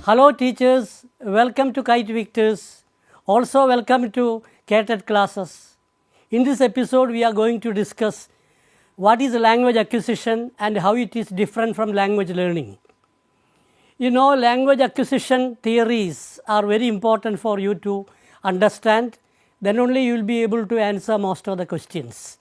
Hello teachers, welcome to Kite Victors. Also welcome to CATET classes. In this episode we are going to discuss what is language acquisition and how it is different from language learning. You know, language acquisition theories are very important for you to understand, then only you will be able to answer most of the questions.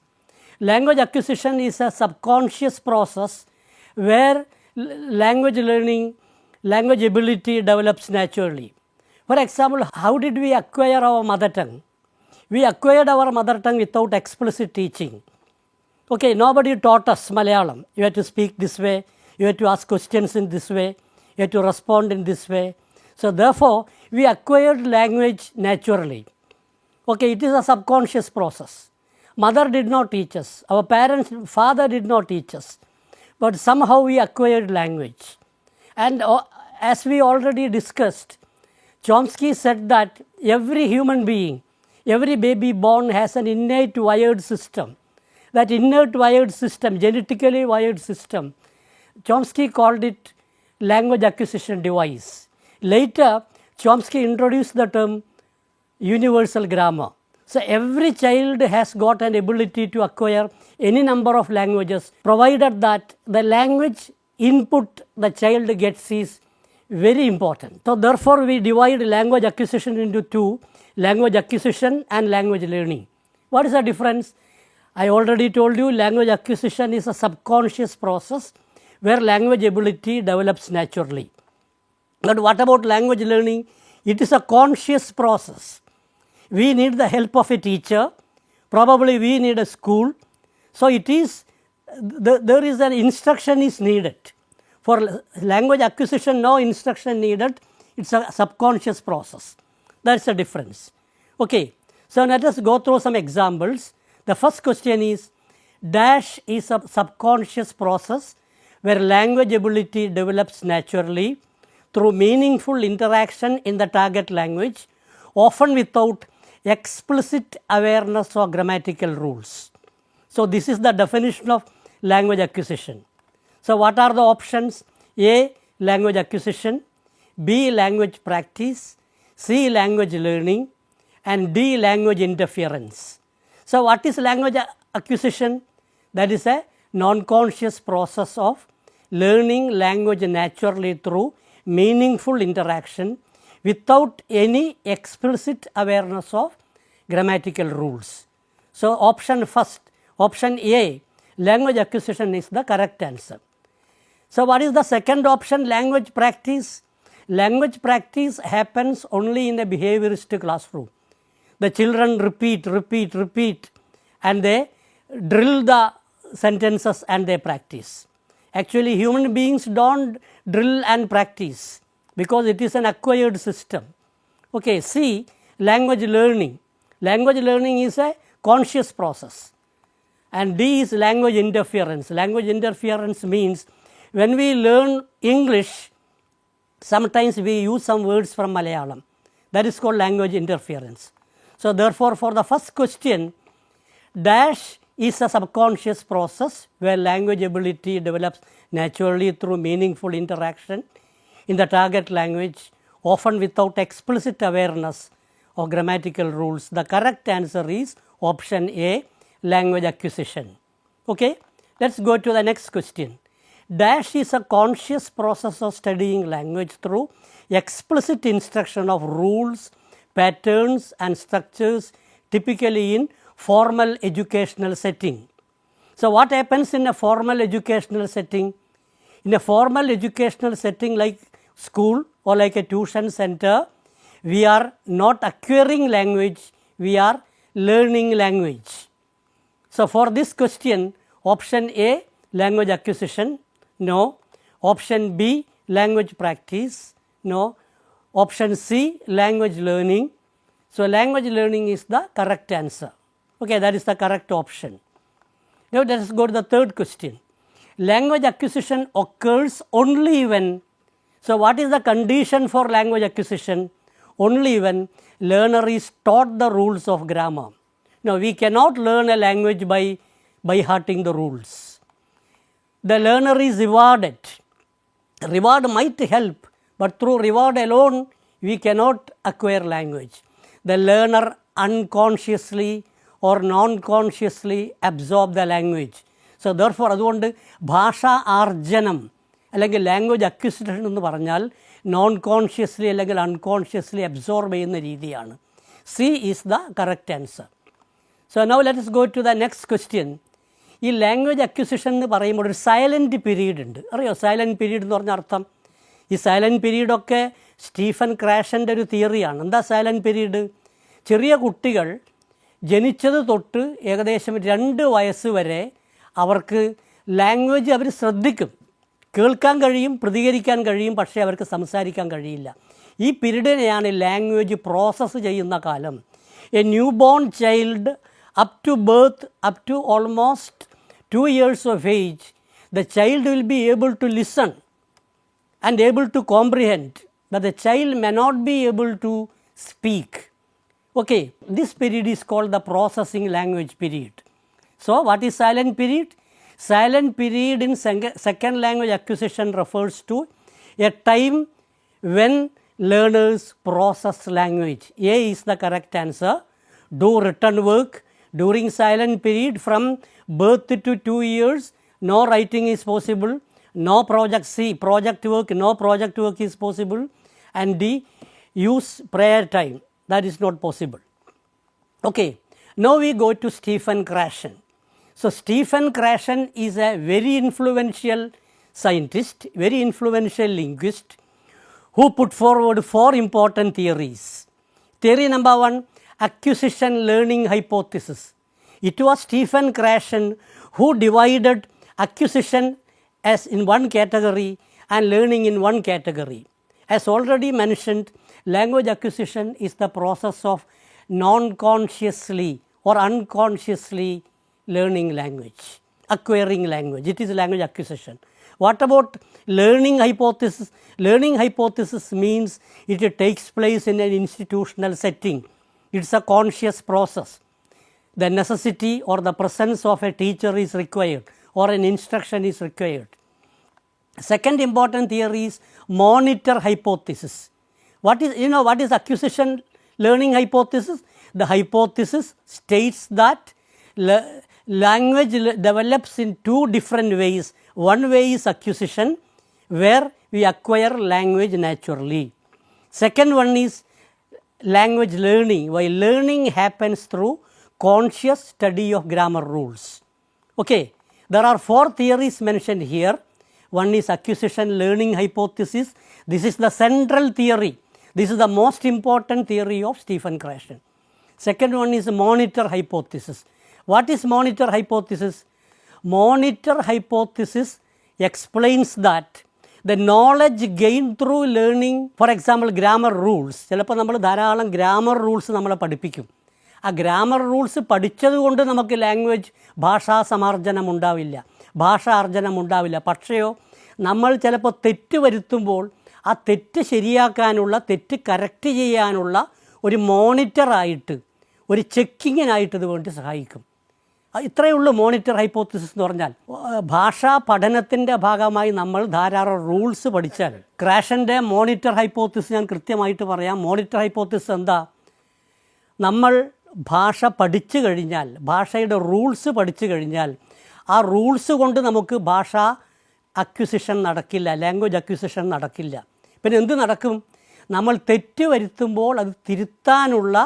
Language acquisition is a subconscious process where language learning, language ability develops naturally. For example, how did we acquire our mother tongue? We acquired our mother tongue without explicit teaching. Okay, nobody taught us Malayalam. You have to speak this way, you have to ask questions in this way, you have to respond in this way. So therefore, we acquired language naturally. Okay, it is a subconscious process. Mother did not teach us, our parents, father did not teach us, but somehow we acquired language. And as we already discussed, Chomsky said that every human being, every baby born has an innate wired system. That innate wired system, genetically wired system, Chomsky called it language acquisition device. Later, Chomsky introduced the term universal grammar. So every child has got an ability to acquire any number of languages, provided that the language input the child gets is very important. So therefore, we divide language acquisition into two, language acquisition and language learning. What is the difference? I already told you language acquisition is a subconscious process where language ability develops naturally. But what about language learning? It is a conscious process. We need the help of a teacher, probably we need a school. So it is, there is an instruction is needed. For language acquisition, no instruction needed, it's a subconscious process. That's the difference. Okay, so let us go through some examples. The first question is, dash is a subconscious process where language ability develops naturally through meaningful interaction in the target language, often without explicit awareness of grammatical rules. So this is the definition of language acquisition. So what are the options? A, language acquisition, B, language practice, C, language learning, and D, language interference. So what is language acquisition? That is a non-conscious process of learning language naturally through meaningful interaction without any explicit awareness of grammatical rules. So option A, language acquisition is the correct answer. So what is the second option? Language practice. Language practice happens only in a behaviorist classroom. The children repeat and they drill the sentences and they practice. Actually, human beings don't drill and practice because it is an acquired system. Okay, C, language learning. Language learning is a conscious process. And D is language interference. Language interference means when we learn English, sometimes we use some words from Malayalam. That is called language interference. So therefore, for the first question, dash is a subconscious process where language ability develops naturally through meaningful interaction in the target language, often without explicit awareness of grammatical rules. The correct answer is option A, language acquisition. Okay, let's go to the next question. Dash is a conscious process of studying language through explicit instruction of rules, patterns and structures, typically in formal educational setting. So what happens in a formal educational setting? In a formal educational setting like school or like a tuition center, we are not acquiring language, we are learning language. So for this question, option A, language acquisition, no. Option B, language practice, no. Option C, language learning. So language learning is the correct answer. Okay, that is the correct option. Now let us go to the third question. Language acquisition occurs only when, so what is the condition for language acquisition? Only when learner is taught the rules of grammar. Now we cannot learn a language by hearting the rules. The learner is rewarded. Reward might help, But through reward alone, we cannot acquire language. The learner unconsciously or non-consciously absorb the language. So therefore, അതുകൊണ്ട് ഭാഷാ ആർജനം അല്ലെങ്കിൽ language acquisition എന്ന് പറഞ്ഞാൽ non consciously അല്ലെങ്കിൽ unconsciously absorb ചെയ്യുന്ന രീതിയാണ്. C is the correct answer. So now let us go to the next question. ഈ language acquisition എന്ന് പറയുമ്പോൾ ഒരു സൈലൻറ്റ് പീരീഡ് ഉണ്ട്. അറിയോ സൈലൻറ്റ് പീരീഡ് എന്ന് പറഞ്ഞ അർത്ഥം? ഈ സൈലൻറ്റ് പീരീഡൊക്കെ സ്റ്റീഫൻ ക്രാഷൻ്റെ ഒരു തിയറിയാണ്. എന്താ സൈലൻറ്റ് പീരീഡ്? ചെറിയ കുട്ടികൾ ജനിച്ചത് തൊട്ട് ഏകദേശം 2 വയസ്സ് വരെ അവർക്ക് ലാംഗ്വേജ് അവർ ശ്രദ്ധിക്കും, കേൾക്കാൻ കഴിയും, പ്രതികരിക്കാൻ കഴിയും, പക്ഷേ അവർക്ക് സംസാരിക്കാൻ കഴിയില്ല. ഈ പീരീഡിനെയാണ് ലാംഗ്വേജ് പ്രോസസ്സ് ചെയ്യുന്ന കാലം. A new born child up to birth up to almost 2 years of age, the child will be able to listen and able to comprehend, but the child may not be able to speak. Okay, this period is called the processing language period. So what is silent period? Silent period in second language acquisition refers to a time when learners process language. A is the correct answer. Do written work during silent period from birth to 2 years. No writing is possible. No project. C, project work. No project work is possible. And D, use prayer time. That is not possible. Okay, now we go to Stephen Krashen. So Stephen Krashen is a very influential scientist, very influential linguist who put forward 4 important theories. Theory number 1, acquisition learning hypothesis. It was Stephen Krashen who divided acquisition as in one category and learning in one category. As already mentioned, language acquisition is the process of non-consciously or unconsciously learning language, acquiring language. It is language acquisition. What about learning hypothesis? Learning hypothesis means it takes place in an institutional setting. It's a conscious process. The necessity or the presence of a teacher is required or an instruction is required. Second important theory is monitor hypothesis. What is acquisition learning hypothesis? The hypothesis states that language develops in 2 different ways. One way is acquisition, where we acquire language naturally. Second one is language learning, while learning happens through conscious study of grammar rules. Okay, there are 4 theories mentioned here. One is acquisition learning hypothesis. This is the central theory. This is the most important theory of Stephen Krashen. Second one is monitor hypothesis. What is monitor hypothesis? Monitor hypothesis explains that the knowledge gained through learning, for example, grammar rules. ചിലപ്പോൾ നമ്മൾ ധാരാളം grammar rules നമ്മളെ പഠിപ്പിക്കും. ആ grammar rules പഠിച്ചത് കൊണ്ട് നമുക്ക് language ഭാഷാ സമാർജനം ഉണ്ടാവില്ല, ഭാഷാർജനം ഉണ്ടാവില്ല. പക്ഷേയോ നമ്മൾ ചിലപ്പോൾ തെറ്റ് വരുത്തുമ്പോൾ ആ തെറ്റ് ശരിയാക്കാനുള്ള, തെറ്റ് കറക്റ്റ് ചെയ്യാനുള്ള ഒരു മോണിറ്ററായിട്ട്, ഒരു ചെക്കിങ്ങിനായിട്ട് ഇത് വേണ്ടി സഹായിക്കും. ഇത്രയേ ഉള്ളൂ മോണിറ്റർ ഹൈപ്പോത്തിസിസ് എന്ന് പറഞ്ഞാൽ. ഭാഷാ പഠനത്തിൻ്റെ ഭാഗമായി നമ്മൾ ധാരാളം റൂൾസ് പഠിച്ചാൽ, ക്രാഷൻ്റെ മോണിറ്റർ ഹൈപ്പോത്തിസിസ് ഞാൻ കൃത്യമായിട്ട് പറയാം. മോണിറ്റർ ഹൈപ്പോത്തിസിസ് എന്താ? നമ്മൾ ഭാഷ പഠിച്ചു കഴിഞ്ഞാൽ, ഭാഷയുടെ റൂൾസ് പഠിച്ചു കഴിഞ്ഞാൽ, ആ റൂൾസ് കൊണ്ട് നമുക്ക് ഭാഷാ അക്വിസിഷൻ നടക്കില്ല, ലാംഗ്വേജ് അക്വിസിഷൻ നടക്കില്ല. പിന്നെ എന്ത് നടക്കും? നമ്മൾ തെറ്റ് വരുത്തുമ്പോൾ അത് തിരുത്താനുള്ള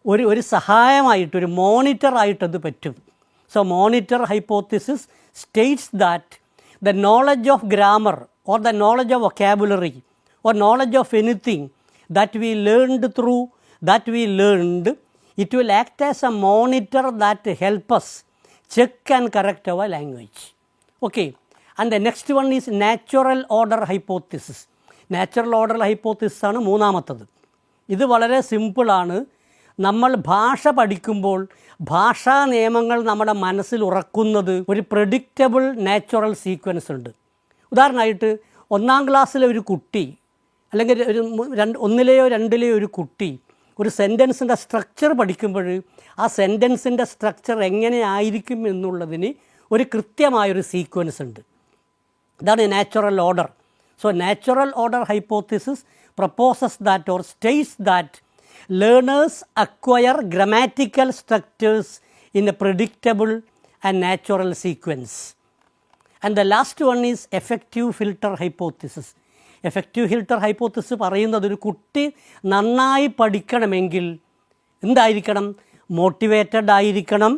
ഒരു സഹായമായിട്ട്, ഒരു മോണിറ്ററായിട്ടത് പറ്റും. So monitor hypothesis States that the knowledge of grammar or the knowledge of vocabulary or knowledge of anything that we learned through that we learned, it will act as a monitor that help us check and correct our language. Okay, and the next one is natural order hypothesis. Natural order hypothesis ആണ് മൂന്നാമത്തത്. ഇത് വളരെ സിമ്പിളാണ്. നമ്മൾ ഭാഷ പഠിക്കുമ്പോൾ ഭാഷാ നിയമങ്ങൾ നമ്മുടെ മനസ്സിൽ ഉറക്കുന്നത് ഒരു പ്രെഡിക്റ്റബിൾ നാച്ചുറൽ സീക്വൻസ് ഉണ്ട്. ഉദാഹരണമായിട്ട് 1ാം ക്ലാസ്സിലെ ഒരു കുട്ടി അല്ലെങ്കിൽ ഒരു 1ലെയോ 2ലെയോ ഒരു കുട്ടി ഒരു സെൻറ്റൻസിൻ്റെ സ്ട്രക്ചർ പഠിക്കുമ്പോൾ ആ സെൻറ്റൻസിൻ്റെ സ്ട്രക്ചർ എങ്ങനെയായിരിക്കും എന്നുള്ളതിന് ഒരു കൃത്യമായൊരു സീക്വൻസ് ഉണ്ട്. ഇതാണ് natural order. So natural order hypothesis proposes that or states that learners acquire grammatical structures in a predictable and natural sequence. And the last one is effective filter hypothesis. Effective filter hypothesis പറയുന്നത് ഒരു കുട്ടി നന്നായി പഠിക്കണമെങ്കിൽ എന്തായിരിക്കണം? Motivated ആയിരിക്കണം.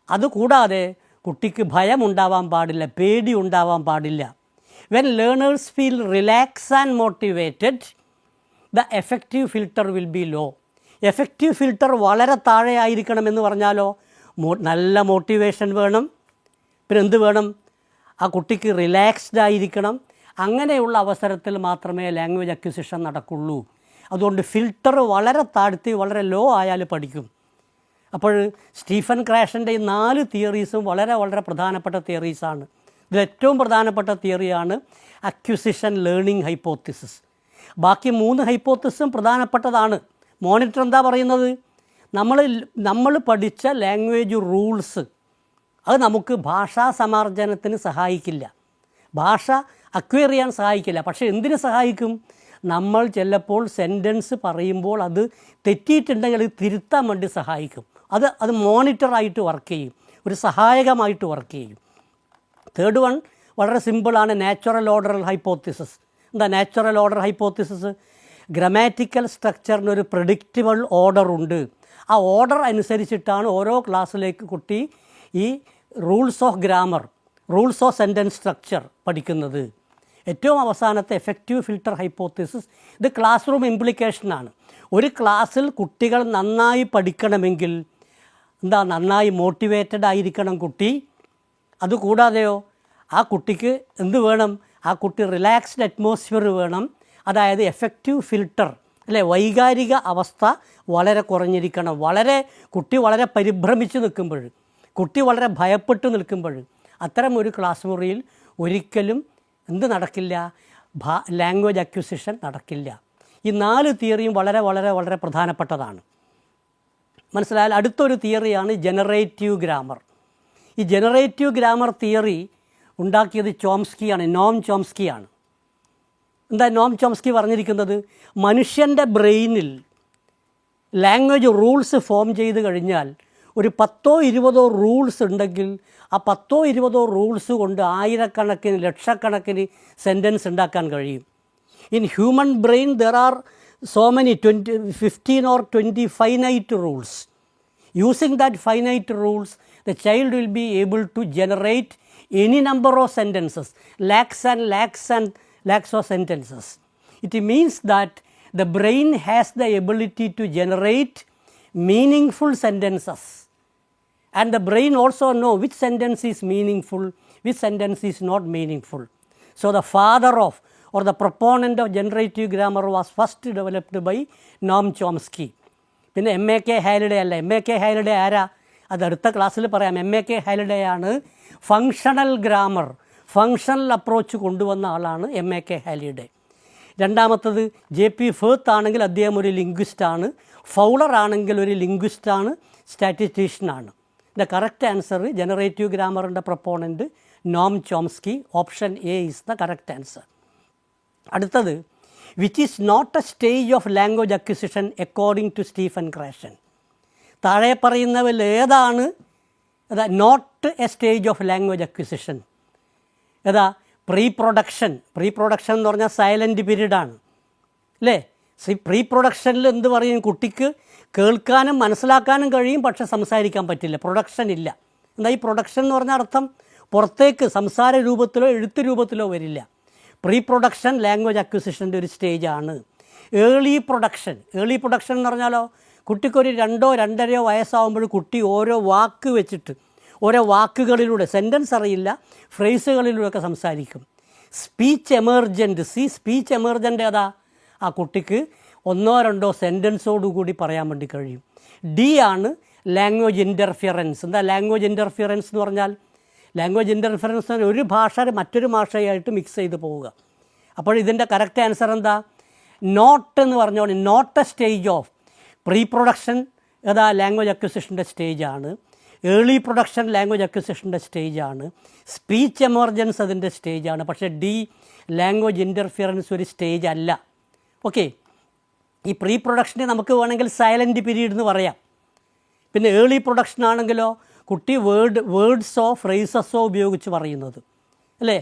അതുകൂടാതെ കുട്ടിക്ക് ഭയമുണ്ടാവാൻ പാടില്ല, പേടി ഉണ്ടാവാൻ പാടില്ല. When learners feel relax and motivated, the effective filter will be low. Effective filter വളരെ താഴെ ആയിരിക്കണം എന്ന് പറഞ്ഞാലോ, നല്ല മോട്ടിവേഷൻ വേണം, പിന്നെ എന്ത് വേണം? ആ കുട്ടിക്ക് റിലാക്സ്ഡ് ആയിരിക്കണം. അങ്ങനെയുള്ള അവസരത്തിൽ മാത്രമേ ലാംഗ്വേജ് അക്വിസിഷൻ നടക്കുള്ളൂ. അതുകൊണ്ട് ഫിൽട്ടർ വളരെ താഴ്ത്തി വളരെ ലോ ആയാൽ പഠിക്കും. അപ്പോൾ സ്റ്റീഫൻ ക്രാഷൻ്റെ ഈ 4 തിയറീസും വളരെ വളരെ പ്രധാനപ്പെട്ട തിയറീസാണ്. ഇതിലേറ്റവും പ്രധാനപ്പെട്ട തിയറിയാണ് അക്വിസിഷൻ ലേണിംഗ് ഹൈപ്പോത്തിസിസ്. ബാക്കി 3 ഹൈപ്പോത്തിസും പ്രധാനപ്പെട്ടതാണ്. മോണിറ്റർ എന്താ പറയുന്നത്? നമ്മൾ പഠിച്ച ലാംഗ്വേജ് റൂൾസ് അത് നമുക്ക് ഭാഷാ സമാർജനത്തിന് സഹായിക്കില്ല, ഭാഷ അക്വയർ ചെയ്യാൻ സഹായിക്കില്ല. പക്ഷേ എന്തിനു സഹായിക്കും? നമ്മൾ ചിലപ്പോൾ സെൻറ്റൻസ് പറയുമ്പോൾ അത് തെറ്റിയിട്ടുണ്ടെങ്കിൽ അത് തിരുത്താൻ വേണ്ടി സഹായിക്കും. അത് മോണിറ്ററായിട്ട് വർക്ക് ചെയ്യും, ഒരു സഹായകമായിട്ട് വർക്ക് ചെയ്യും. തേർഡ് വൺ വളരെ സിമ്പിളാണ്, നാച്ചുറൽ ഓർഡർ ഹൈപ്പോത്തിസിസ്. എന്താ നാച്ചുറൽ ഓർഡർ ഹൈപ്പോത്തിസിസ്? ഗ്രാമാറ്റിക്കൽ സ്ട്രക്ചറിനൊരു പ്രെഡിക്റ്റബിൾ ഓർഡർ ഉണ്ട്. ആ ഓർഡർ അനുസരിച്ചിട്ടാണ് ഓരോ ക്ലാസ്സിലേക്ക് കുട്ടി ഈ rules of grammar, rules of sentence structure പഠിക്കുന്നത്. ഏറ്റവും അവസാനത്തെ എഫക്റ്റീവ് ഫിൽട്ടർ ഹൈപ്പോത്തിസിസ്, ഇത് ക്ലാസ് റൂം ഇംപ്ലിക്കേഷനാണ്. ഒരു ക്ലാസ്സിൽ കുട്ടികൾ നന്നായി പഠിക്കണമെങ്കിൽ നന്നായി മോട്ടിവേറ്റഡ് ആയിരിക്കണം കുട്ടി. അതുകൂടാതെയോ ആ കുട്ടിക്ക് എന്ത് വേണം? ആ കുട്ടി റിലാക്സ്ഡ് അറ്റ്മോസ്ഫിയർ വേണം. അതായത് എഫക്റ്റീവ് ഫിൽട്ടർ അല്ലേ, വൈകാരിക അവസ്ഥ വളരെ കുറഞ്ഞിരിക്കണം. കുട്ടി വളരെ പരിഭ്രമിച്ച് നിൽക്കുമ്പോൾ, കുട്ടി വളരെ ഭയപ്പെട്ട് നിൽക്കുമ്പോൾ അത്തരം ഒരു ക്ലാസ് മുറിയിൽ ഒരിക്കലും എന്ത് നടക്കില്ല? ലാംഗ്വേജ് അക്വിസിഷൻ നടക്കില്ല. ഈ 4 തിയറിയും വളരെ വളരെ വളരെ പ്രധാനപ്പെട്ടതാണ്. മനസ്സിലായാൽ അടുത്തൊരു തിയറിയാണ് ജനറേറ്റീവ് ഗ്രാമർ. ഈ ജനറേറ്റീവ് ഗ്രാമർ തിയറി ഉണ്ടാക്കിയത് ചോംസ്കിയാണ്, നോം ചോംസ്കിയാണ്. എന്താ നോം ചോംസ്കി പറഞ്ഞിരിക്കുന്നത്? മനുഷ്യൻ്റെ ബ്രെയിനിൽ ലാംഗ്വേജ് റൂൾസ് ഫോം ചെയ്ത് കഴിഞ്ഞാൽ ഒരു 10-20 റൂൾസ് ഉണ്ടെങ്കിൽ ആ 10-20 റൂൾസ് കൊണ്ട് ആയിരക്കണക്കിന് ലക്ഷക്കണക്കിന് സെൻറ്റൻസ് ഉണ്ടാക്കാൻ കഴിയും. In human brain there are so many 15 or 20 finite rules. Using that finite rules, the child will be able to generate any number of sentences, lakhs and lakhs and lakhs of sentences. It means that the brain has the ability to generate meaningful sentences, and the brain also know which sentence is meaningful, which sentence is not meaningful. So the father of or the proponent of generative grammar was first developed by Noam Chomsky. പിന്നെ M.A.K. ഹാലിഡേ അല്ല. M.A.K. ഹാലിഡേ ആരാ? അത് അടുത്ത ക്ലാസ്സിൽ പറയാം. M.A.K. ഹാലിഡേ ആണ് functional grammar, functional approach കൊണ്ടുവന്ന ആളാണ് M.A.K. ഹാലിഡേ. രണ്ടാമത്തത് J.P. ഫേർത്ത് ആണെങ്കിൽ അദ്ദേഹം ഒരു ലിംഗ്വിസ്റ്റാണ്. ഫൗളർ ആണെങ്കിൽ ഒരു ലിംഗ്വിസ്റ്റാണ്, സ്റ്റാറ്റിസ്റ്റീഷ്യനാണ്. ദ കറക്റ്റ് ആൻസർ ജനറേറ്റീവ് ഗ്രാമറിൻ്റെ proponent Noam Chomsky. Option A is the correct answer. അടുത്തത് which is not a stage of language acquisition according to Stephen Krashen. താഴെ പറയുന്നവയിൽ ഏതാണ് not a stage of language acquisition? Pre production എന്ന് പറഞ്ഞാൽ silent പീരീഡാണ് അല്ലേ? Pre പ്രൊഡക്ഷനിൽ എന്ത് പറയും? കുട്ടിക്ക് കേൾക്കാനും മനസ്സിലാക്കാനും കഴിയും, പക്ഷെ സംസാരിക്കാൻ പറ്റില്ല, പ്രൊഡക്ഷൻ ഇല്ല. ഈ പ്രൊഡക്ഷൻ എന്ന് പറഞ്ഞ അർത്ഥം പുറത്തേക്ക് സംസാര രൂപത്തിലോ എഴുത്ത് രൂപത്തിലോ വരില്ല. പ്രീ പ്രൊഡക്ഷൻ ലാംഗ്വേജ് അക്വിസിഷൻ്റെ ഒരു സ്റ്റേജാണ്. ഏർലി പ്രൊഡക്ഷൻ എന്ന് പറഞ്ഞാലോ, കുട്ടിക്കൊരു 2-2.5 വയസ്സാകുമ്പോൾ കുട്ടി ഓരോ വാക്ക് വെച്ചിട്ട് ഓരോ വാക്കുകളിലൂടെ, സെൻറ്റൻസ് അറിയില്ല, ഫ്രേസുകളിലൂടെയൊക്കെ സംസാരിക്കും. സ്പീച്ച് എമർജൻ്റ് ഏതാ? ആ കുട്ടിക്ക് 1-2 സെൻറ്റൻസോടുകൂടി പറയാൻ വേണ്ടി കഴിയും. ഡി ആണ് ലാംഗ്വേജ് ഇൻ്റർഫിയറൻസ്. ലാംഗ്വേജ് ഇൻ്റർഫിയറൻസ് എന്ന് പറഞ്ഞാൽ? ലാംഗ്വേജ് ഇൻ്റർഫിയറൻസ് ഒരു ഭാഷ മറ്റൊരു ഭാഷയായിട്ട് മിക്സ് ചെയ്ത് പോവുക. അപ്പോൾ ഇതിൻ്റെ കറക്റ്റ് ആൻസർ എന്താ? നോട്ട് എന്ന് പറഞ്ഞോളൂ. Not a stage of pre production language അക്വിസിഷൻ്റെ സ്റ്റേജാണ്. ഏർലി പ്രൊഡക്ഷൻ ലാംഗ്വേജ് അക്വിസിഷൻ്റെ സ്റ്റേജാണ്. സ്പീച്ച് എമർജൻസ് അതിൻ്റെ സ്റ്റേജാണ്. പക്ഷേ ഡി ലാംഗ്വേജ് ഇൻ്റർഫിയറൻസ് ഒരു സ്റ്റേജ് അല്ല. ഓക്കെ, ഈ പ്രീ പ്രൊഡക്ഷനെ നമുക്ക് വേണമെങ്കിൽ സൈലൻറ്റ് പീരീഡ് എന്ന് പറയാം. പിന്നെ ഏർലി പ്രൊഡക്ഷൻ ആണെങ്കിലോ കുട്ടി വേർഡ്സോ ഫ്രേസസോ ഉപയോഗിച്ച് പറയുന്നത് അല്ലേ.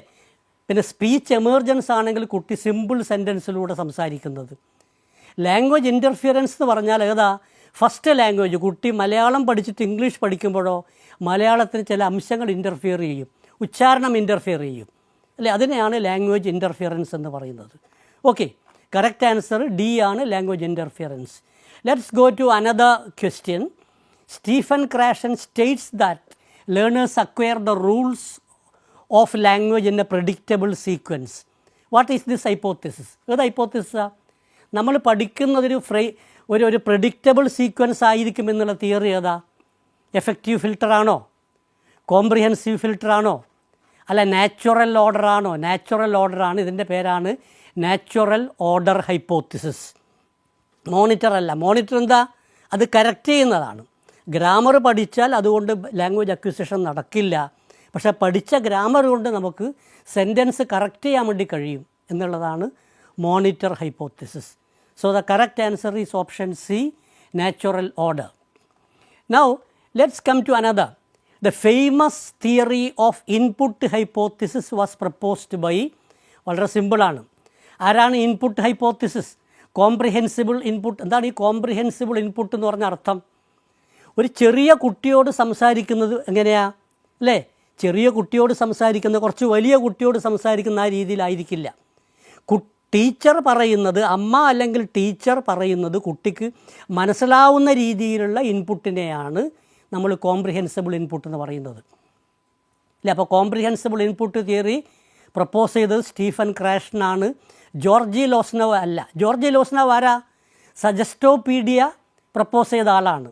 പിന്നെ സ്പീച്ച് എമർജൻസ് ആണെങ്കിൽ കുട്ടി സിമ്പിൾ സെൻറ്റൻസിലൂടെ സംസാരിക്കുന്നത്. ലാംഗ്വേജ് ഇൻ്റർഫിയറൻസ് എന്ന് പറഞ്ഞാൽ ഏതാ, ഫസ്റ്റ് ലാംഗ്വേജ് കുട്ടി മലയാളം പഠിച്ചിട്ട് ഇംഗ്ലീഷ് പഠിക്കുമ്പോഴോ മലയാളത്തിന് ചില അംശങ്ങൾ ഇൻ്റർഫിയർ ചെയ്യും, ഉച്ചാരണം ഇൻ്റർഫിയർ ചെയ്യും അല്ലേ. അതിനെയാണ് ലാംഗ്വേജ് ഇൻ്റർഫിയറൻസ് എന്ന് പറയുന്നത്. ഓക്കെ, കറക്റ്റ് ആൻസർ ഡി ആണ് language interference. Let's go to another question. Stephen Krashen states that learners acquire the rules of language in a predictable sequence. What is this hypothesis? ഏത് ഹൈപ്പോത്തിസിസാണ്? നമ്മൾ പഠിക്കുന്നതൊരു ഒരു predictable sequence ആയിരിക്കുമെന്നുള്ള theory ഏതാ? Effective ഫിൽട്ടറാണോ, comprehensive ഫിൽട്ടറാണോ, അല്ല natural ഓർഡറാണോ? Natural ഓർഡറാണ്. ഇതിൻ്റെ പേരാണ് natural order hypothesis. Monitor അല്ല. Monitor എന്താ? അത് കറക്റ്റ് ചെയ്യുന്നതാണ്. ഗ്രാമർ പഠിച്ചാൽ അതുകൊണ്ട് ലാംഗ്വേജ് അക്വിസിഷൻ നടക്കില്ല. പക്ഷേ പഠിച്ച ഗ്രാമർ കൊണ്ട് നമുക്ക് സെൻറ്റൻസ് കറക്റ്റ് ചെയ്യാൻ വേണ്ടി കഴിയും എന്നുള്ളതാണ് monitor hypothesis. So the correct answer is option C, natural order. Now let's come to another. The famous theory of input hypothesis was proposed by, വളരെ സിമ്പിളാണ്. ആരാണ് ഇൻപുട്ട് ഹൈപ്പോത്തിസിസ്? കോംപ്രിഹെൻസിബിൾ ഇൻപുട്ട്. എന്താണ് ഈ കോംപ്രിഹെൻസിബിൾ ഇൻപുട്ട് എന്ന് പറഞ്ഞ അർത്ഥം? ഒരു ചെറിയ കുട്ടിയോട് സംസാരിക്കുന്നത് എങ്ങനെയാ അല്ലേ? ചെറിയ കുട്ടിയോട് സംസാരിക്കുന്നത് കുറച്ച് വലിയ കുട്ടിയോട് സംസാരിക്കുന്ന ആ രീതിയിലായിരിക്കില്ല. ടീച്ചർ പറയുന്നത്, അമ്മ അല്ലെങ്കിൽ ടീച്ചർ പറയുന്നത് കുട്ടിക്ക് മനസ്സിലാവുന്ന രീതിയിലുള്ള ഇൻപുട്ടിനെയാണ് നമ്മൾ കോംപ്രിഹെൻസിബിൾ ഇൻപുട്ട് എന്ന് പറയുന്നത് അല്ലേ. അപ്പോൾ കോംപ്രിഹെൻസിബിൾ ഇൻപുട്ട് തിയറി പ്രപ്പോസ് ചെയ്തത് സ്റ്റീഫൻ ക്രാഷനാണ്, ജോർജി ലോസ്നവ് അല്ല. ജോർജി ലോസ്നവ് ആരാ? സജസ്റ്റോപീഡിയ പ്രപ്പോസ് ചെയ്ത ആളാണ്.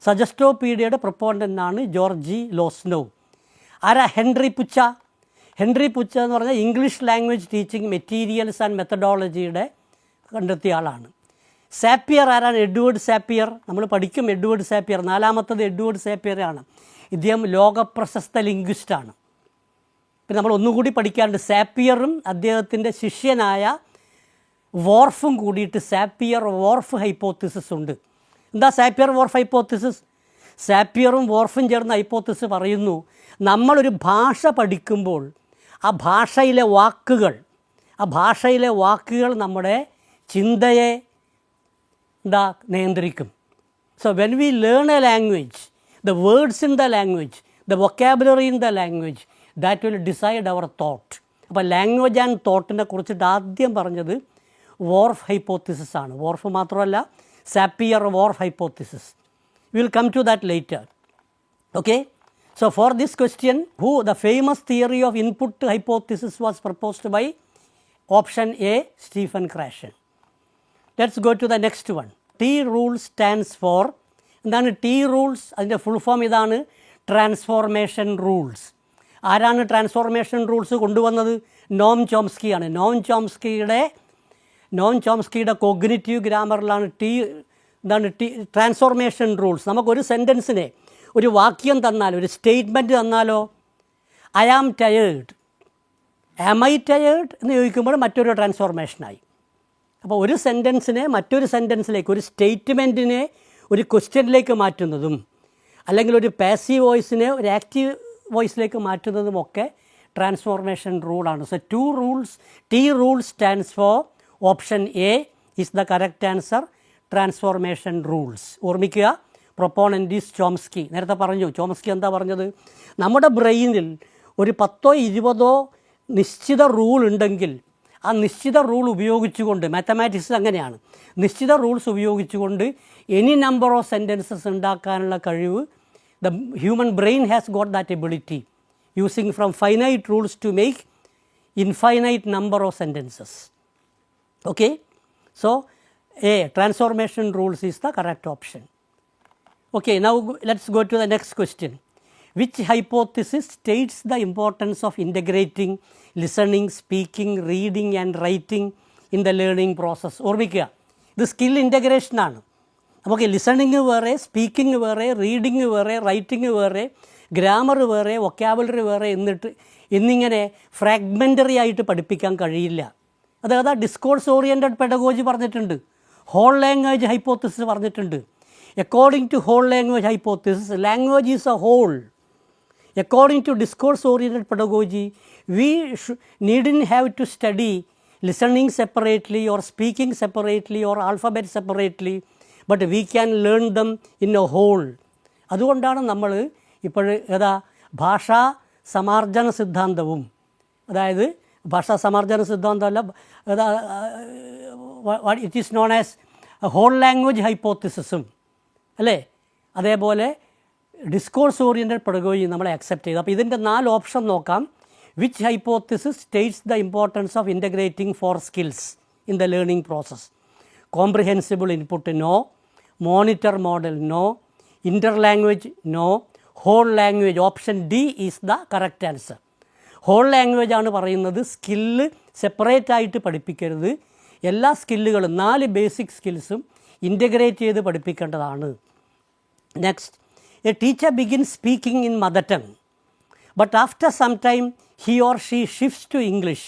സജസ്റ്റോപീഡിയയുടെ പ്രൊപ്പോണ്ടൻ്റാണ് ജോർജി ലോസ്നവ്. ആരാ? ഹെൻറി പുച്ച. ഹെൻറി പുച്ച എന്ന് പറഞ്ഞാൽ English language teaching materials and മെത്തഡോളജിയുടെ കണ്ടെത്തിയ ആളാണ്. സാപ്പിയർ ആരാണ്? Edward Sapir. നമ്മൾ പഠിക്കും എഡ്വേർഡ് സാപ്പിയർ. നാലാമത്തത് എഡ്വേർഡ് സാപ്പിയറാണ്. ഇദ്ദേഹം ലോകപ്രശസ്ത ലിംഗ്വിസ്റ്റാണ്. പിന്നെ നമ്മൾ ഒന്നുകൂടി പഠിക്കാറുണ്ട്. സാപ്പിയറും അദ്ദേഹത്തിൻ്റെ ശിഷ്യനായ വോർഫും കൂടിയിട്ട് സാപ്പിയർ വോർഫ് ഹൈപ്പോത്തിസിസ് ഉണ്ട്. എന്താ സാപ്പിയർ വോർഫ് ഹൈപ്പോത്തിസിസ്? സാപ്പിയറും വോർഫും ചേർന്ന ഹൈപ്പോത്തിസിസ് പറയുന്നു, നമ്മളൊരു ഭാഷ പഠിക്കുമ്പോൾ ആ ഭാഷയിലെ വാക്കുകൾ നമ്മുടെ ചിന്തയെ നിയന്ത്രിക്കും. So when we learn a language, the words in the language, the vocabulary in the language, that will decide our thought. അപ്പോൾ ലാംഗ്വേജ് ആൻഡ് തോട്ടിനെ കുറിച്ചിട്ട് ആദ്യം പറഞ്ഞത് വോർഫ് ഹൈപ്പോത്തിസിസ് ആണ്. വോർഫ് മാത്രമല്ല, Sapir-Whorf hypothesis. We will come to that later. Okay? So for this question, the famous theory of input hypothesis was proposed by option A, Stephen Krashen. Let's go to the next one. T rule stands for, എന്താണ് T rules? അതിൻ്റെ full form ഇതാണ്, transformation rules. ആരാണ് transformation rules കൊണ്ടുവന്നത്? Noam ചോംസ്കിയാണ്. Noam ചോംസ്കിയുടെ cognitive ഗ്രാമറിലാണ് transformation rules. നമുക്കൊരു സെൻറ്റൻസിനെ, ഒരു വാക്യം തന്നാൽ, ഒരു സ്റ്റേറ്റ്മെൻറ്റ് തന്നാലോ, I am tired, am I tired എന്ന് ചോദിക്കുമ്പോൾ മറ്റൊരു ട്രാൻസ്ഫോർമേഷനായി. അപ്പോൾ ഒരു സെൻറ്റൻസിനെ മറ്റൊരു സെൻറ്റൻസിലേക്ക്, ഒരു സ്റ്റേറ്റ്മെൻറ്റിനെ ഒരു ക്വസ്റ്റ്യനിലേക്ക് മാറ്റുന്നതും അല്ലെങ്കിൽ ഒരു പാസീവ് വോയിസിനെ ഒരു ആക്റ്റീവ് വോയിസിലേക്ക് മാറ്റുന്നതുമൊക്കെ ട്രാൻസ്ഫോർമേഷൻ റൂളാണ്. So T rule stands for option A is the correct answer, transformation rules. ഓർമ്മിക്കുക, പ്രൊപ്പോണൻ്റ് ഈസ് ചോംസ്കി. നേരത്തെ പറഞ്ഞു, ചോംസ്കി എന്താ പറഞ്ഞത്? നമ്മുടെ ബ്രെയിനിൽ ഒരു 10-20 നിശ്ചിത റൂൾ ഉണ്ടെങ്കിൽ ആ നിശ്ചിത റൂൾ ഉപയോഗിച്ചുകൊണ്ട്, മാത്തമാറ്റിക്സ് അങ്ങനെയാണ്, നിശ്ചിത റൂൾസ് ഉപയോഗിച്ചുകൊണ്ട് എനി നമ്പർ ഓഫ് സെൻറ്റൻസസ് ഉണ്ടാക്കാനുള്ള കഴിവ് the human brain has got that ability, using from finite rules to make infinite number of sentences. Okay, so A, transformation rules is the correct option. Okay, now let's go to the next question. Which hypothesis states the importance of integrating listening, speaking, reading and writing in the learning process? ഓർമ്മിക്കുക, ഇത് skill ഇൻ്റഗ്രേഷനാണ്. നമുക്ക് listening വേറെ, speaking വേറെ, reading വേറെ, writing വേറെ, grammar വേറെ, vocabulary വേറെ എന്നിങ്ങനെ ഫ്രാഗ്മെൻ്ററി ആയിട്ട് പഠിപ്പിക്കാൻ കഴിയില്ല. അതായത് ഡിസ്കോഴ്സ് ഓറിയൻറ്റഡ് പെഡഗോജി പറഞ്ഞിട്ടുണ്ട്, ഹോൾ ലാംഗ്വേജ് ഹൈപ്പോത്തിസിസ് പറഞ്ഞിട്ടുണ്ട്. According to whole language hypothesis, language is a whole. According to discourse-oriented pedagogy, we needn't have to study listening separately or speaking separately or alphabet separately, but we can learn them in a whole. അതുകൊണ്ടാണ് നമ്മൾ ഇപ്പോൾ ഭാഷാ സമാർജന സിദ്ധാന്തവും, അതായത് ഭാഷാ സമാർജന സിദ്ധാന്തമല്ല, it is known as whole language ഹൈപ്പോത്തിസിസും അല്ലേ, അതേപോലെ ഡിസ്കോഴ്സ് ഓറിയൻറ്റഡ് പെഡഗോജി നമ്മളെ അക്സെപ്റ്റ് ചെയ്തു. അപ്പോൾ ഇതിൻ്റെ 4 ഓപ്ഷൻ നോക്കാം. Which hypothesis states the importance of integrating 4 skills in the learning process? Comprehensible input no, monitor model no, inter language no, whole language option D is the correct answer. Whole language ആണ് പറയുന്നത് skill separate ആയിട്ട് പഠിപ്പിക്കരുത്, എല്ലാ സ്കില്ലുകളും 4 basic സ്കിൽസും integrate ചെയ്ത് പഠിപ്പിക്കേണ്ടതാണ്. Next, a teacher begins speaking in mother tongue, but after some time he or she shifts to English.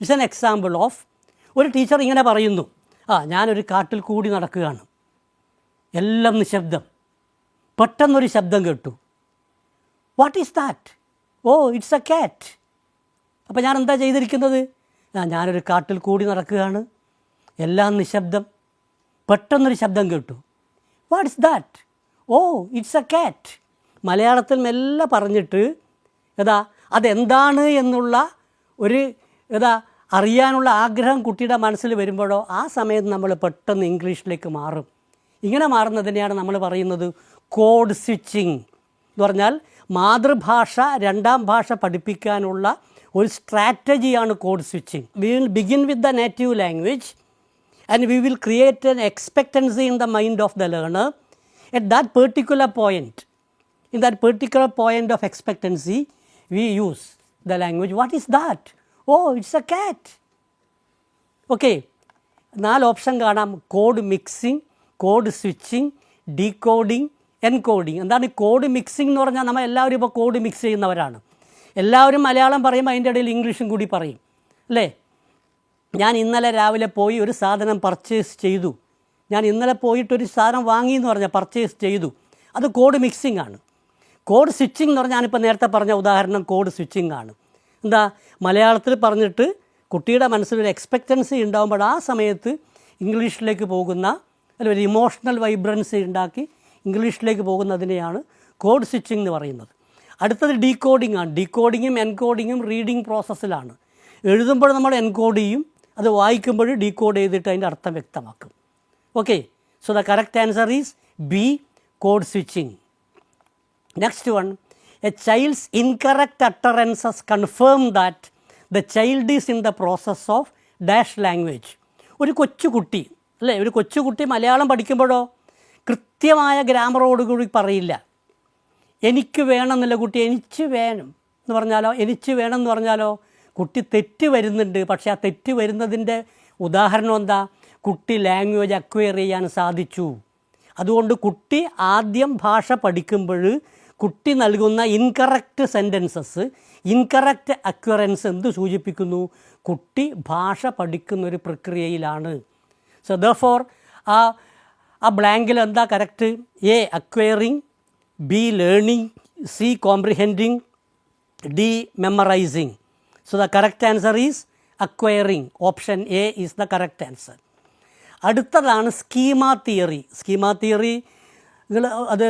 It's an example of ഒരു teacher ഇങ്ങനെ പറയുന്നു, ഞാനൊരു കാട്ടിൽ കൂടി നടക്കുകയാണ്, എല്ലാം നിശബ്ദം, പെട്ടെന്നൊരു ശബ്ദം കേട്ടു. What is that? Oh, it's a cat. അപ്പോൾ ഞാൻ എന്താ ചെയ്തിരിക്കുന്നത്? ഞാനൊരു കാട്ടിൽ കൂടി നടക്കുകയാണ്, എല്ലാം നിശബ്ദം, പെട്ടെന്നൊരു ശബ്ദം കേട്ടു. What is that? Oh, it's a cat. മലയാളത്തിൽ മെല്ലെ പറഞ്ഞിട്ട് അതെന്താണ് എന്നുള്ള ഒരു അറിയാനുള്ള ആഗ്രഹം കുട്ടിയുടെ മനസ്സിൽ വരുമ്പോഴോ ആ സമയത്ത് നമ്മൾ പെട്ടെന്ന് ഇംഗ്ലീഷിലേക്ക് മാറും. ഇങ്ങനെ മാറുന്നതിനെയാണ് നമ്മൾ പറയുന്നത് കോഡ് സ്വിച്ചിങ് എന്ന് പറഞ്ഞാൽ മാതൃഭാഷ 2ാം ഭാഷ പഠിപ്പിക്കാനുള്ള ഒരു സ്ട്രാറ്റജിയാണ് code switching. We will begin with the native language and we will create an expectancy in the mind of the learner. At that particular point, in that particular point of expectancy, we use the language. What is that? Oh, it's a cat. Okay, 4 option കാണാം. Code mixing, code switching, decoding, encoding. എന്താണ് code mixing എന്ന് പറഞ്ഞാൽ? നമ്മൾ എല്ലാവരും ഇപ്പോൾ code mix ചെയ്യുന്നവരാണ്. എല്ലാവരും മലയാളം പറയുമ്പോൾ അതിൻ്റെ ഇടയിൽ ഇംഗ്ലീഷും കൂടി പറയും അല്ലേ? ഞാൻ ഇന്നലെ രാവിലെ പോയി ഒരു സാധനം പർച്ചേസ് ചെയ്തു, ഞാൻ ഇന്നലെ പോയിട്ടൊരു സാധനം വാങ്ങി എന്ന് പറഞ്ഞാൽ പർച്ചേസ് ചെയ്തു, അത് കോഡ് മിക്സിംഗ് ആണ്. കോഡ് സ്വിച്ചിങ് എന്ന് പറഞ്ഞാൽ ഞാനിപ്പോൾ നേരത്തെ പറഞ്ഞ ഉദാഹരണം കോഡ് സ്വിച്ചിങ് ആണ്. എന്താ, മലയാളത്തിൽ പറഞ്ഞിട്ട് കുട്ടിയുടെ മനസ്സിലൊരു എക്സ്പെക്റ്റൻസി ഉണ്ടാകുമ്പോൾ ആ സമയത്ത് ഇംഗ്ലീഷിലേക്ക് പോകുന്ന, അല്ലെങ്കിൽ ഒരു ഇമോഷണൽ വൈബ്രൻസി ഉണ്ടാക്കി ഇംഗ്ലീഷിലേക്ക് പോകുന്നതിനെയാണ് കോഡ് സ്വിച്ചിങ് എന്ന് പറയുന്നത്. അടുത്തത് ഡീകോഡിംഗ് ആണ്. ഡീകോഡിങ്ങും എൻകോഡിങ്ങും റീഡിങ് പ്രോസസ്സിലാണ്. എഴുതുമ്പോൾ നമ്മൾ എൻകോഡ് ചെയ്യും, അത് വായിക്കുമ്പോൾ ഡീകോഡ് ചെയ്തിട്ട് അതിൻ്റെ അർത്ഥം വ്യക്തമാക്കും. Okay, so the correct answer is B, code switching. Next one, a child's incorrect utterances confirm that the child is in the process of dash language. ഒരു കൊച്ചുകുട്ടി അല്ലേ, ഒരു കൊച്ചുകുട്ടി മലയാളം പഠിക്കുമ്പോഴോ കൃത്യമായ ഗ്രാമറോടുകൂടി പറയില്ല. എനിക്ക് വേണം എന്നുള്ള കുട്ടി എനിക്ക് വേണം എന്ന് പറഞ്ഞാലോ, എനിക്ക് വേണം എന്ന് പറഞ്ഞാലോ കുട്ടി തെറ്റ് വരുന്നുണ്ട്. പക്ഷേ ആ തെറ്റ് വരുന്നതിൻ്റെ ഉദാഹരണം എന്താ? കുട്ടി ലാംഗ്വേജ് അക്വയർ ചെയ്യാൻ സാധിച്ചു. അതുകൊണ്ട് കുട്ടി ആദ്യം ഭാഷ പഠിക്കുമ്പോൾ കുട്ടി നൽകുന്ന ഇൻകറക്റ്റ് സെൻറ്റൻസസ്, ഇൻകറക്റ്റ് അക്വറൻസ് എന്ത് സൂചിപ്പിക്കുന്നു? കുട്ടി ഭാഷ പഠിക്കുന്നൊരു പ്രക്രിയയിലാണ്. സോ ദെർഫോർ ആ ബ്ലാങ്കിൽ എന്താ correct? A acquiring, B learning, C comprehending, D memorising. So the correct answer is acquiring. Option A is the correct answer. അടുത്തതാണ് സ്കീമ തിയറി. സ്കീമ തിയറി അത്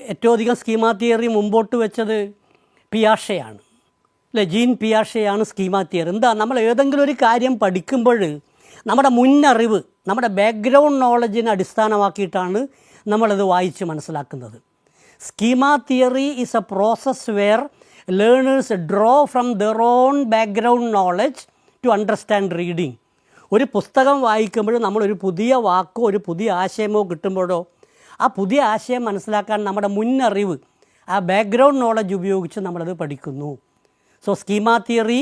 ഏറ്റവും അധികം സ്കീമ തിയറി മുമ്പോട്ട് വെച്ചത് പിയാഷെയാണ് അല്ലേ, ജീൻ പിയാഷെയാണ് സ്കീമ തിയറി. എന്താ, നമ്മൾ ഏതെങ്കിലും ഒരു കാര്യം പഠിക്കുമ്പോൾ നമ്മുടെ മുന്നറിവ്, നമ്മുടെ ബാക്ക്ഗ്രൗണ്ട് നോളജിനെ അടിസ്ഥാനമാക്കിയിട്ടാണ് നമ്മളത് വായിച്ച് മനസ്സിലാക്കുന്നത്. Schema theory is a process where learners draw from their own background knowledge to understand reading. ഒരു പുസ്തകം വായിക്കുമ്പോൾ നമ്മളൊരു പുതിയ വാക്കോ ഒരു പുതിയ ആശയമോ കിട്ടുമ്പോഴോ ആ പുതിയ ആശയം മനസ്സിലാക്കാൻ നമ്മുടെ മുന്നറിവ്, ആ ബാക്ക്ഗ്രൗണ്ട് നോളജ് ഉപയോഗിച്ച് നമ്മളത് പഠിക്കുന്നു. So schema theory,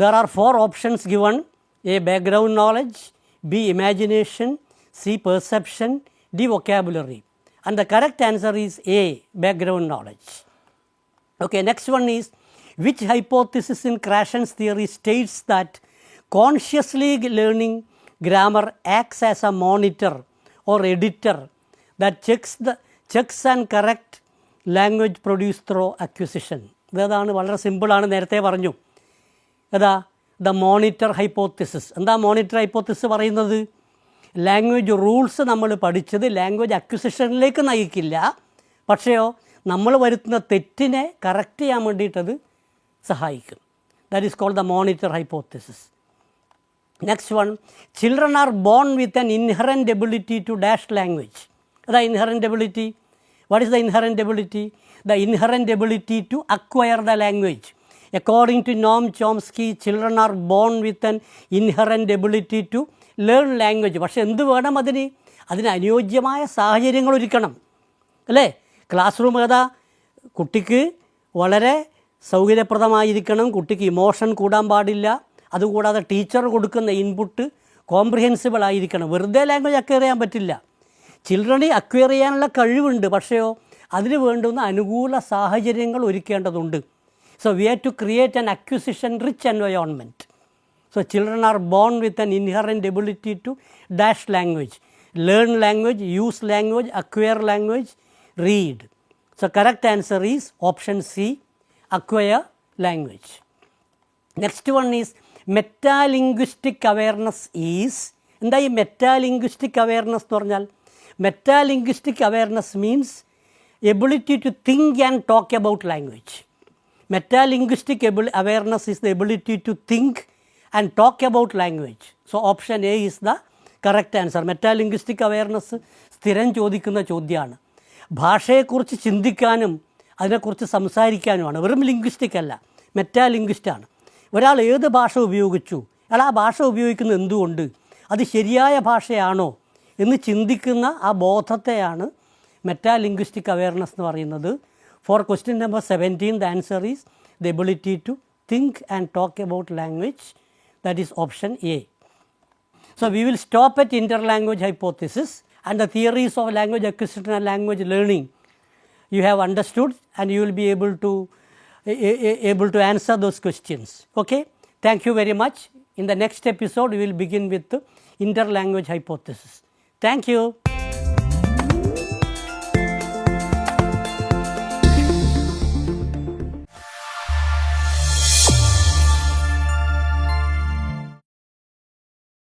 there are 4 options given: A, background knowledge, B, imagination, C, perception, D, vocabulary. And the correct answer is A, background knowledge. Okay, next one is, which hypothesis in Krashen's theory states that consciously learning grammar acts as a monitor or editor that checks and correct language produced through acquisition? ഇതാണ് വളരെ സിമ്പിളാണ്, നേരത്തെ പറഞ്ഞു. ഏതാ? The monitor hypothesis. എന്താ monitor hypothesis പറയുന്നത്? Language rules നമ്മൾ പഠിച്ചത് ലാംഗ്വേജ് അക്വിസിഷനിലേക്ക് നയിക്കില്ല, പക്ഷേയോ നമ്മൾ വരുത്തുന്ന തെറ്റിനെ കറക്റ്റ് ചെയ്യാൻ വേണ്ടിയിട്ടത് സഹായിക്കും. That is called the monitor hypothesis. Next one, children are born with an inherent ability to dash language. അതാ inherent ability. What is the inherent ability? The inherent ability to acquire the language. According to Noam Chomsky, children are born with an inherent ability to learn language. പക്ഷേ എന്ത് വേണം അതിന്? അനുയോജ്യമായ സാഹചര്യങ്ങൾ ഒരുക്കണം, അല്ലേ? Class room ഏതാ? കുട്ടിക്ക് വളരെ സൗകര്യപ്രദമായിരിക്കണം, കുട്ടിക്ക് ഇമോഷൻ കൂടാൻ പാടില്ല, അതുകൂടാതെ ടീച്ചർ കൊടുക്കുന്ന ഇൻപുട്ട് കോംപ്രിഹെൻസിബിൾ ആയിരിക്കണം. വെറുതെ ലാംഗ്വേജ് അക്വയർ ചെയ്യാൻ പറ്റില്ല. ചിൽഡ്രനെ അക്വയർ ചെയ്യാനുള്ള കഴിവുണ്ട്, പക്ഷേയോ അതിന് വേണ്ടുന്ന അനുകൂല സാഹചര്യങ്ങൾ ഒരുക്കേണ്ടതുണ്ട്. So we have to create an acquisition-rich environment. So children are born with an inherent ability to dash language, learn language, use language, acquire language, read. So correct answer is option C, acquire language. Next one is metalinguistic awareness is. എന്താ ഈ metalinguistic awareness എന്ന് പറഞ്ഞാൽ? Metalinguistic awareness means ability to think and talk about language. Metalinguistic awareness is the ability to think and talk about language. So option A is the correct answer. Metalinguistic awareness സ്ഥിരം ചോദിക്കുന്ന ചോദ്യമാണ്. ഭാഷയെക്കുറിച്ച് ചിന്തിക്കാനും അതിനെക്കുറിച്ച് സംസാരിക്കാനുമാണ്. വെറും linguistic അല്ല, മെറ്റാലിംഗ്വിസ്റ്റാണ്. ഒരാൾ ഏത് ഭാഷ ഉപയോഗിച്ചു, അയാൾ ആ ഭാഷ ഉപയോഗിക്കുന്നത് എന്തുകൊണ്ട്, അത് ശരിയായ ഭാഷയാണോ എന്ന് ചിന്തിക്കുന്ന ആ ബോധത്തെയാണ് മെറ്റാലിംഗ്വിസ്റ്റിക് അവെയർനെസ് എന്ന് പറയുന്നത്. For question number 17, the answer is the ability to think and talk about language. That is option A. So we will stop at interlanguage hypothesis and the theories of language acquisition and language learning. You have understood and you will be able to answer those questions. Okay? Thank you very much. In the next episode, we will begin with the interlanguage hypothesis. Thank you.